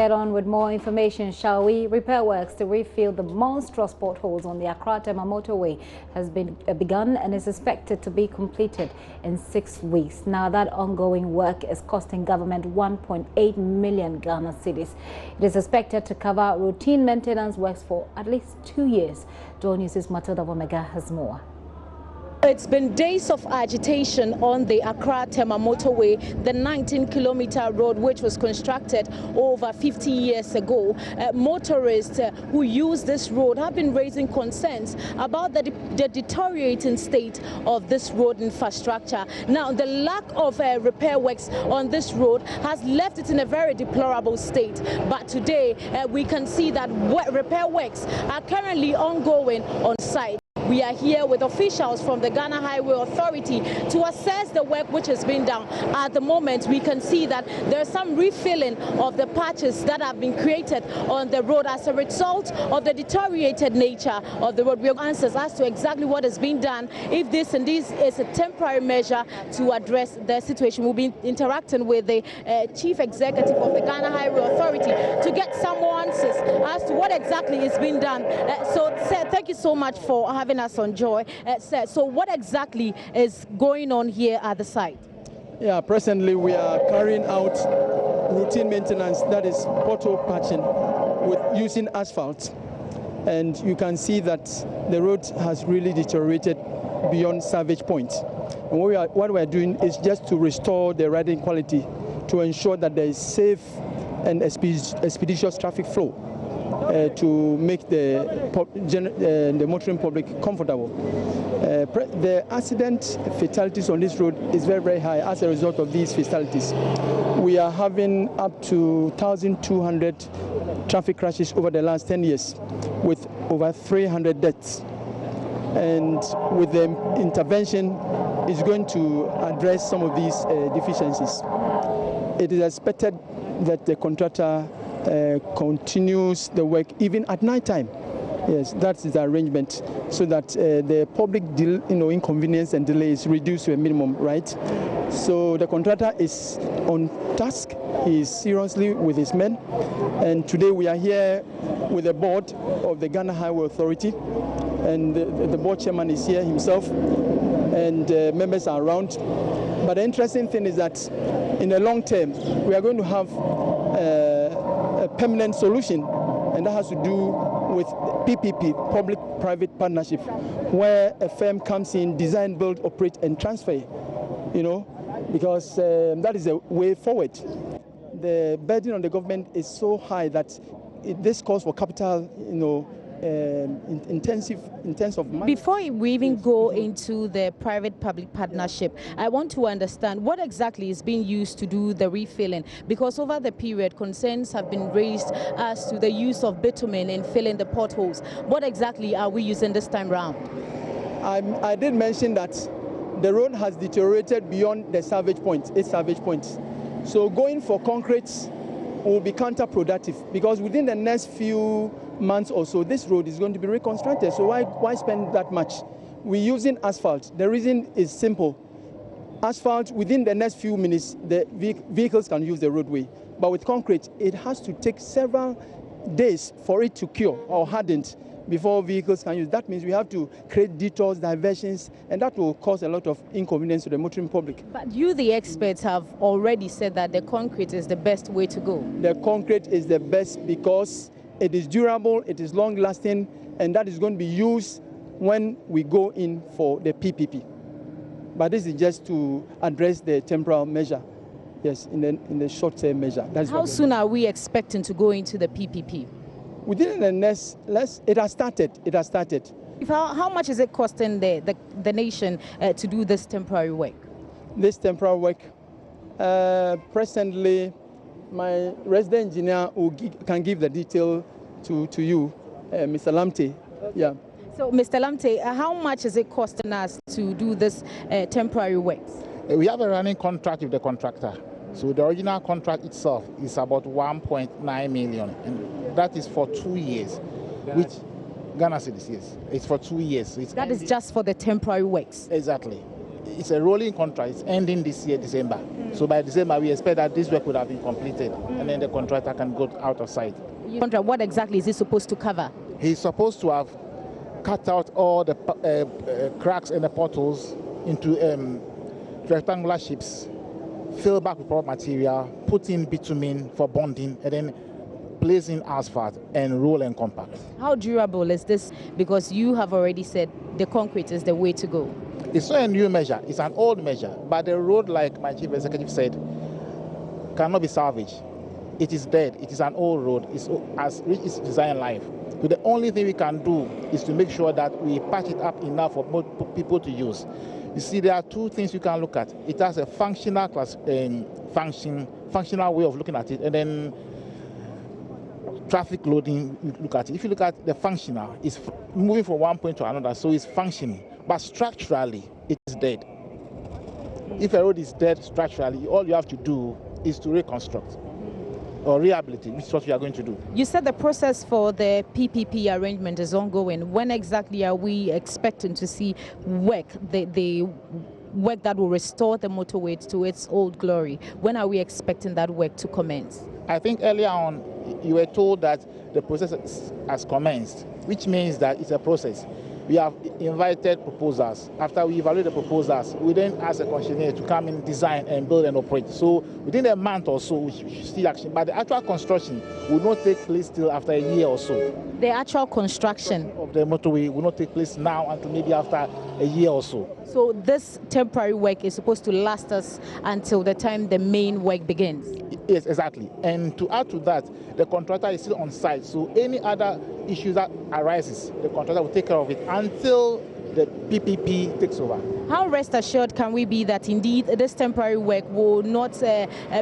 get on with more information, shall we? Repair works to refill the monstrous potholes on the Accra-Tema Motorway has been begun and is expected to be completed in 6 weeks. Now, that ongoing work is costing government 1.8 million Ghana cedis. It is expected to cover routine maintenance works for at least 2 years. JoyNews' Matilda Omega has more. It's been days of agitation on the Accra-Tema Motorway, the 19-kilometer road which was constructed over 50 years ago. Motorists who use this road have been raising concerns about the deteriorating state of this road infrastructure. Now, the lack of repair works on this road has left it in a very deplorable state. But today, we can see that repair works are currently ongoing on site. We are here with officials from the Ghana Highway Authority to assess the work which has been done. At the moment, we can see that there's some refilling of the patches that have been created on the road as a result of the deteriorated nature of the road. We have answers as to exactly what has been done, if this indeed is a temporary measure to address the situation. We'll be interacting with the Chief Executive of the Ghana Highway Authority to get some more answers as to what exactly is being done. So, sir, thank you so much for having us on Joy. Sir, so what exactly is going on here at the site? Yeah, presently we are carrying out routine maintenance, that is pothole patching with using asphalt. And you can see that the road has really deteriorated beyond salvage point. And what we are doing is just to restore the riding quality to ensure that there is safe and expeditious traffic flow. To make the motoring public comfortable. The accident fatalities on this road is very, very high as a result of these fatalities. We are having up to 1,200 traffic crashes over the last 10 years with over 300 deaths. And with the intervention, it's going to address some of these deficiencies. It is expected that the contractor continues the work even at night time. Yes, that's the arrangement, so that the public inconvenience and delay is reduced to a minimum, right? So the contractor is on task. He is seriously with his men, and today we are here with the board of the Ghana Highway Authority, and the board chairman is here himself, and members are around. But the interesting thing is that in the long term, we are going to have a permanent solution, and that has to do with PPP, public-private partnership, where a firm comes in, design, build, operate, and transfer, because that is the way forward. The burden on the government is so high that this calls for capital, intensive money. Before we even go into the private-public partnership, I want to understand what exactly is being used to do the refilling, because over the period, concerns have been raised as to the use of bitumen in filling the potholes. What exactly are we using this time round? I did mention that the road has deteriorated beyond the salvage point, its salvage points. So going for concrete will be counterproductive, because within the next few months or so, this road is going to be reconstructed. So why spend that much? We're using asphalt. The reason is simple. Asphalt, within the next few minutes, the vehicles can use the roadway. But with concrete, it has to take several days for it to cure or harden before vehicles can use. That means we have to create detours, diversions, and that will cause a lot of inconvenience to the motoring public. But you, the experts, have already said that the concrete is the best way to go. The concrete is the best because it is durable, it is long-lasting, and that is going to be used when we go in for the PPP. But this is just to address the temporal measure, yes, in the short-term measure. That's how soon are we expecting to go into the PPP? Within the next, it has started. How much is it costing the nation to do this temporary work? This temporary work, presently, my resident engineer can give the detail to you, Mr. Lamte. Yeah. So, Mr. Lamte, how much is it costing us to do this temporary works? We have a running contract with the contractor. So the original contract itself is about 1.9 million, and that is for 2 years, which Ghana cedis, yes. It's for 2 years. So that is just for the temporary works? Exactly. It's a rolling contract. It's ending this year, December. So by December, we expect that this work would have been completed, and then the contractor can go out of sight. What exactly is it supposed to cover? He's supposed to have cut out all the cracks and the potholes into rectangular shapes, fill back with proper material, put in bitumen for bonding, and then place in asphalt and roll and compact. How durable is this? Because you have already said the concrete is the way to go. It's not a new measure, it's an old measure, but the road, like my chief executive said, cannot be salvaged. It is dead, it is an old road, it's as rich its design life. So the only thing we can do is to make sure that we patch it up enough for more people to use. You see, there are two things you can look at. It has a functional functional way of looking at it, and then traffic loading, you look at it. If you look at the functional, it's moving from one point to another, so it's functioning. But structurally, it is dead. If a road is dead structurally, all you have to do is to reconstruct or rehabilitate, which is what we are going to do. You said the process for the PPP arrangement is ongoing. When exactly are we expecting to see work, the work that will restore the motorway to its old glory? When are we expecting that work to commence? I think earlier on, you were told that the process has commenced, which means that it's a process. We have invited proposals. After we evaluate the proposals, we then ask a concessionaire to come in, design and build and operate. So within a month or so, we should see action. But the actual construction will not take place till after a year or so. The actual construction of the motorway will not take place now until maybe after a year or so. So this temporary work is supposed to last us until the time the main work begins? Yes, exactly. And to add to that, the contractor is still on site. So any other issues that arises, the contractor will take care of it until the PPP takes over. How rest assured can we be that indeed this temporary work will not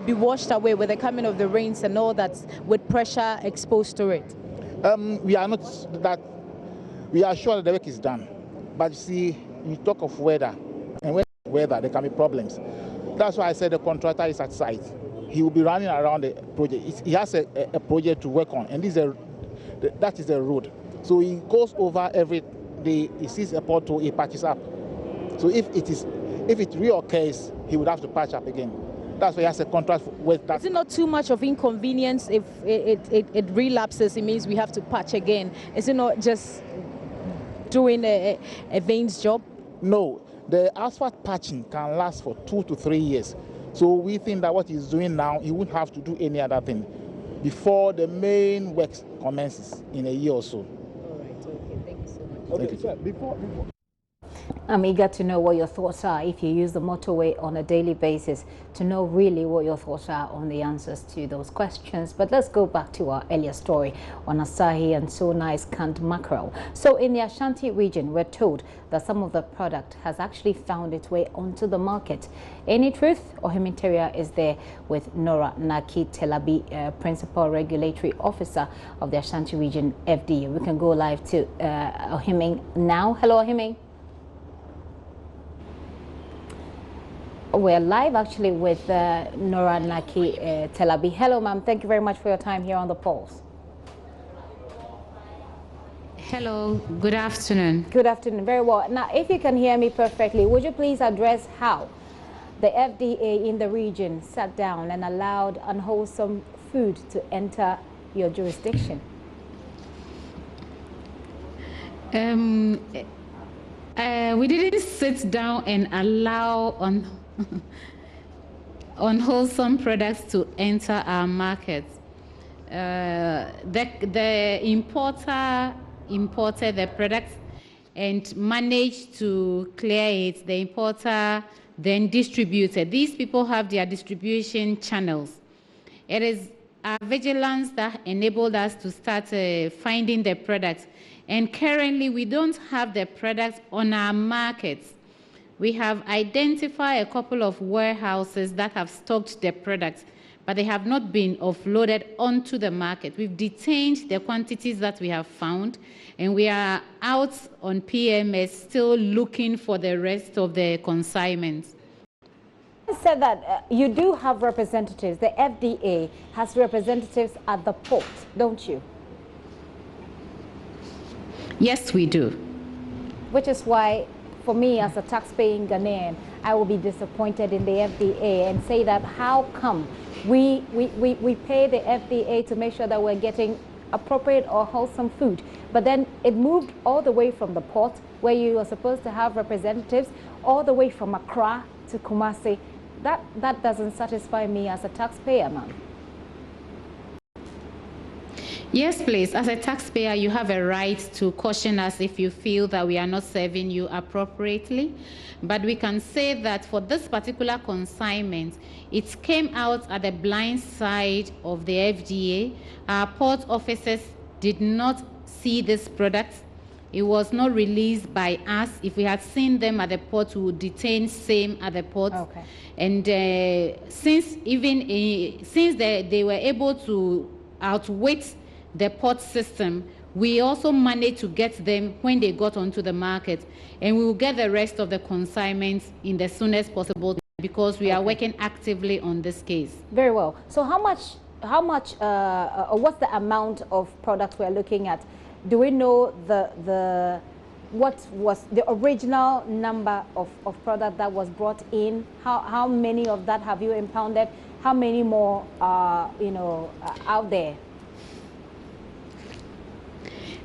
be washed away with the coming of the rains and all that with pressure exposed to it? We are not that. We are sure that the work is done. But you see, you talk of weather, and when weather, there can be problems. That's why I said the contractor is at site. He will be running around the project. He has a project to work on, and that is the road. So he goes over every day. He sees a pothole, he patches up. So if it reoccurs, he would have to patch up again. That's why he has a contract with that. Is it not too much of inconvenience if it relapses? It means we have to patch again. Is it not just doing a veins job? No, the asphalt patching can last for 2 to 3 years. So we think that what he's doing now, he won't have to do any other thing before the main work commences in a year or so. All right, okay, thank you so much. Okay, sir, before I'm eager to know what your thoughts are if you use the motorway on a daily basis, to know really what your thoughts are on the answers to those questions. But let's go back to our earlier story on Asahi and So Nice canned mackerel. So in the Ashanti region, we're told that some of the product has actually found its way onto the market. Any truth? Ohimiteria is there with Nora Naki Telabi, Principal Regulatory Officer of the Ashanti Region FDA. We can go live to Ohiming now. Hello, Ohiming. We're live actually with Nora Naki Telabi. Hello, ma'am. Thank you very much for your time here on The Pulse. Hello, good afternoon. Good afternoon. Very well. Now, if you can hear me perfectly, would you please address how the FDA in the region sat down and allowed unwholesome food to enter your jurisdiction? We didn't sit down and allow unwholesome products to enter our markets. The importer imported the products and managed to clear it. The importer then distributed. These people have their distribution channels. It is our vigilance that enabled us to start finding the products. And currently, we don't have the products on our markets. We have identified a couple of warehouses that have stocked the products, but they have not been offloaded onto the market. We've detained the quantities that we have found, and we are out on PMS still looking for the rest of the consignments. You said that you do have representatives. The FDA has representatives at the port, don't you? Yes, we do. Which is why, for me as a tax-paying Ghanaian, I will be disappointed in the FDA and say that how come we pay the FDA to make sure that we're getting appropriate or wholesome food, but then it moved all the way from the port where you are supposed to have representatives all the way from Accra to Kumasi. That doesn't satisfy me as a taxpayer, ma'am. Yes, please. As a taxpayer, you have a right to caution us if you feel that we are not serving you appropriately. But we can say that for this particular consignment, it came out at the blind side of the FDA. Our port officers did not see this product. It was not released by us. If we had seen them at the port, we would detain same at the port. Okay. And since they were able to outwit the port system, we also managed to get them when they got onto the market, and we will get the rest of the consignments in the soonest possible because we are working actively on this case. Very well. So what's the amount of products we're looking at? Do we know what was the original number of product that was brought in? How many of that have you impounded? How many more are out there?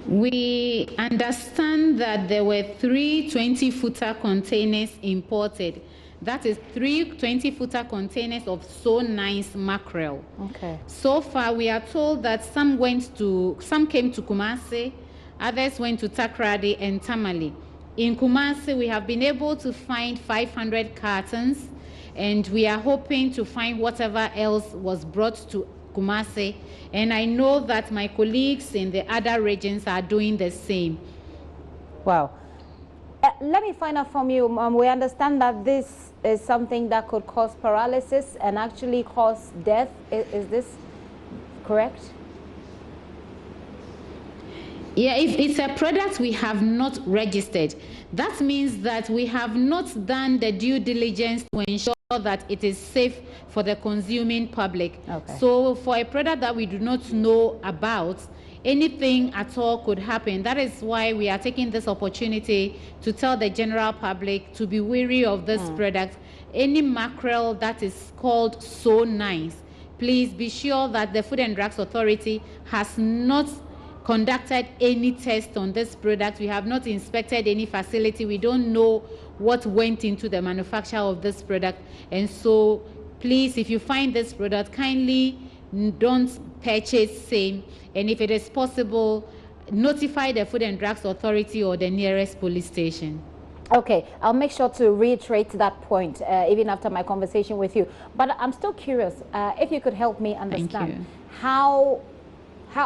We understand that there were 3 20-footer containers imported. That is 3 20-footer containers of so nice mackerel. Okay. So far, we are told that some came to Kumasi, others went to Takoradi and Tamale. In Kumasi, we have been able to find 500 cartons, and we are hoping to find whatever else was brought to Kumasi, and I know that my colleagues in the other regions are doing the same. Wow. Let me find out from you, we understand that this is something that could cause paralysis and actually cause death. Is this correct? Yeah, if it's a product we have not registered, that means that we have not done the due diligence to ensure that it is safe for the consuming public. Okay. So for a product that we do not know about, anything at all could happen. That is why we are taking this opportunity to tell the general public to be wary of this product. Any mackerel that is called so nice, please be sure that the Food and Drugs Authority has not conducted any test on this product. We have not inspected any facility. We don't know what went into the manufacture of this product. And so please, if you find this product, kindly don't purchase same. And if it is possible, notify the Food and Drugs Authority or the nearest police station. Okay, I'll make sure to reiterate that point even after my conversation with you. But I'm still curious if you could help me understand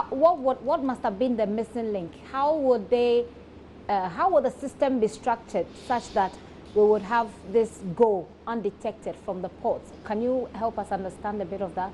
what must have been the missing link? How would the system be structured such that we would have this go undetected from the ports? Can you help us understand a bit of that?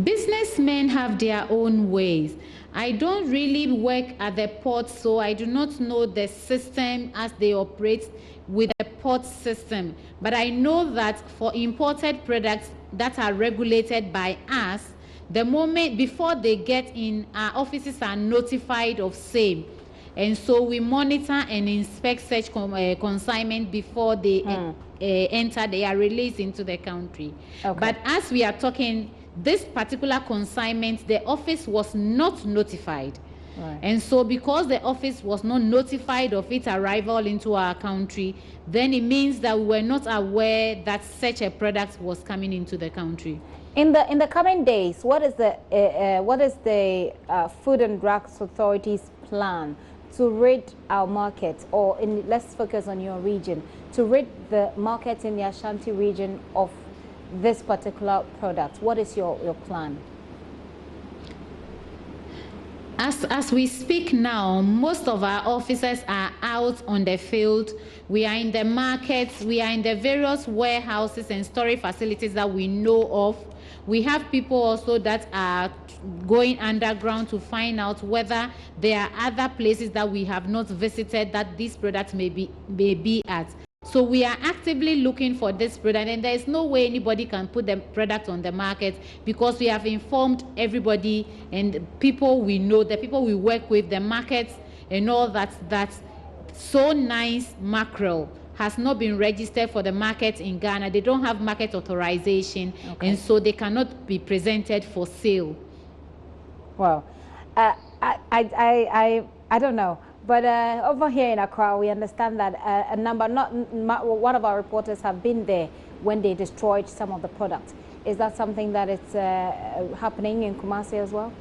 Businessmen have their own ways. I don't really work at the port, so I do not know the system as they operate with the port system. But I know that for imported products that are regulated by us, the moment before they get in, our offices are notified of same. And so we monitor and inspect such consignment before they enter, they are released into the country. Okay. But as we are talking, this particular consignment, the office was not notified. Right. And so because the office was not notified of its arrival into our country, then it means that we were not aware that such a product was coming into the country. In the coming days, what is the Food and Drugs Authority's plan to rid our market, or let's focus on your region, to rid the market in the Ashanti region of this particular product? What is your plan? As we speak now, most of our officers are out on the field. We are in the markets, we are in the various warehouses and storage facilities that we know of. We have people also that are going underground to find out whether there are other places that we have not visited that these products may be at. So we are actively looking for this product, and there is no way anybody can put the product on the market because we have informed everybody and people we know, the people we work with, the markets and all that So Nice mackerel has not been registered for the market in Ghana. They don't have market authorization, and so they cannot be presented for sale. Well, I don't know. But over here in Accra, we understand that one of our reporters have been there when they destroyed some of the products. Is that something that is happening in Kumasi as well?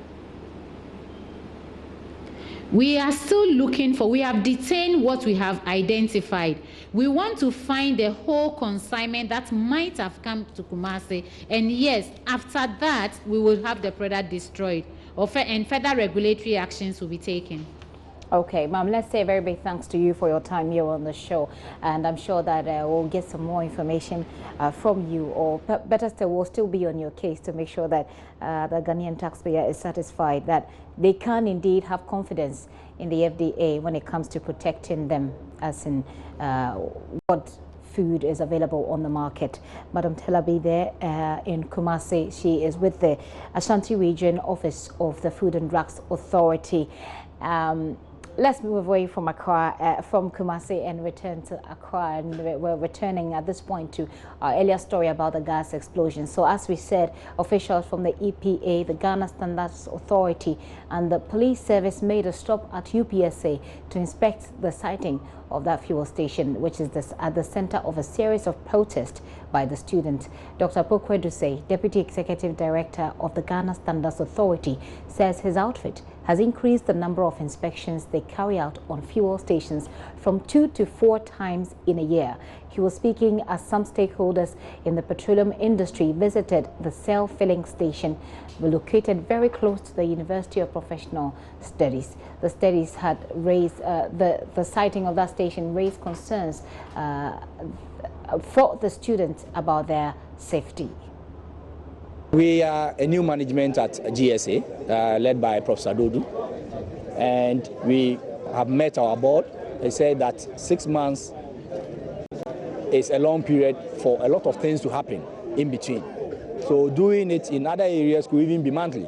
We are still looking for, we have detained what we have identified. We want to find the whole consignment that might have come to Kumasi. And yes, after that, we will have the product destroyed, and further regulatory actions will be taken. Okay, ma'am, let's say a very big thanks to you for your time here on the show. And I'm sure that we'll get some more information from you, or better still, we'll still be on your case to make sure that the Ghanaian taxpayer is satisfied that they can indeed have confidence in the FDA when it comes to protecting them, as in what food is available on the market. Madam Telabi there in Kumasi, she is with the Ashanti Region Office of the Food and Drugs Authority. Let's move away from Accra, from Kumasi, and return to Accra. And we're returning at this point to our earlier story about the gas explosion. So as we said, officials from the EPA, the Ghana Standards Authority, and the police service made a stop at UPSA to inspect the siting of that fuel station, which is at the center of a series of protests by the students. Dr. Pokwe Duse, Deputy Executive Director of the Ghana Standards Authority, says his outfit has increased the number of inspections they carry out on fuel stations from 2 to 4 times in a year. He was speaking as some stakeholders in the petroleum industry visited the self-filling station located very close to the University of Professional Studies. The studies had raised, the sighting of that station raised concerns for the students about their safety. We are a new management at GSA, led by Professor Dodu, and we have met our board. They said that 6 months is a long period for a lot of things to happen in between. So doing it in other areas could even be monthly.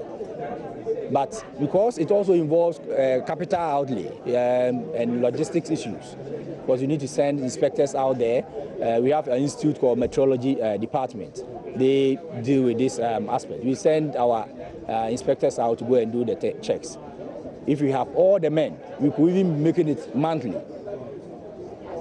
But because it also involves capital outlay and logistics issues, because you need to send inspectors out there. We have an institute called Meteorology Department. They deal with this aspect. We send our inspectors out to go and do the checks. If we have all the men, we could even be making it monthly.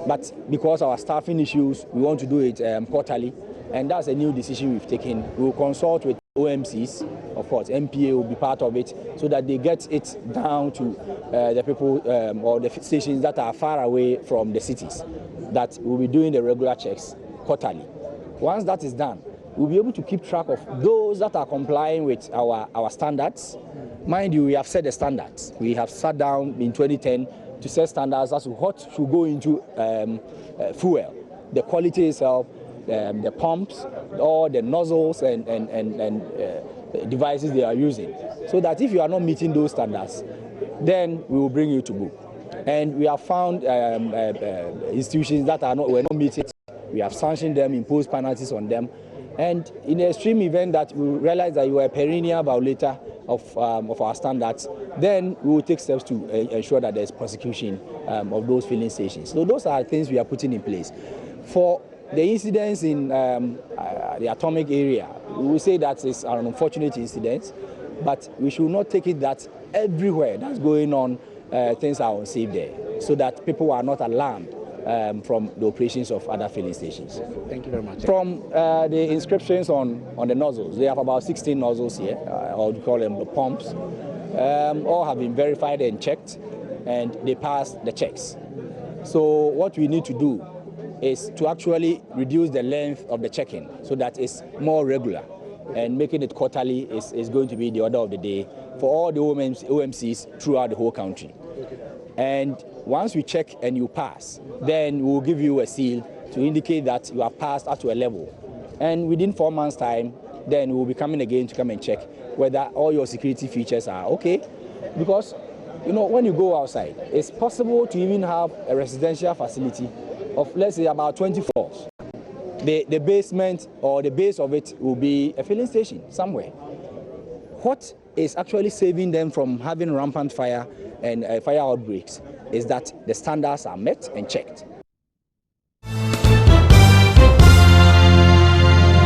But because of our staffing issues, we want to do it quarterly, and that's a new decision we've taken. We will consult with OMCs, of course, MPA will be part of it, so that they get it down to the people or the stations that are far away from the cities, that we'll be doing the regular checks quarterly. Once that is done, we'll be able to keep track of those that are complying with our standards. Mind you, we have set the standards. We have sat down in 2010 to set standards as to what should go into fuel, the quality itself, the pumps, all the nozzles and devices they are using. So that if you are not meeting those standards, then we will bring you to book. And we have found institutions that were not meeting. We have sanctioned them, imposed penalties on them. And in the extreme event that we realize that you are a perennial violator of our standards, then we will take steps to ensure that there's prosecution of those filling stations. So those are things we are putting in place. For the incidents in the atomic area, we will say that it's an unfortunate incident, but we should not take it that everywhere that's going on, things are unsafe there, so that people are not alarmed from the operations of other filling stations. Thank you very much. From the inscriptions on the nozzles, they have about 16 nozzles here, or we call them the pumps. All have been verified and checked, and they passed the checks. So what we need to do is to actually reduce the length of the checking so that it's more regular, and making it quarterly is going to be the order of the day for all the OMCs throughout the whole country. And once we check and you pass, then we will give you a seal to indicate that you have passed up to a level. And within 4 months' time, then we will be coming again to come and check whether all your security features are okay. Because, you know, when you go outside, it's possible to even have a residential facility of, let's say, about 20 floors. The basement or the base of it will be a filling station somewhere. What is actually saving them from having rampant fire and fire outbreaks is that the standards are met and checked.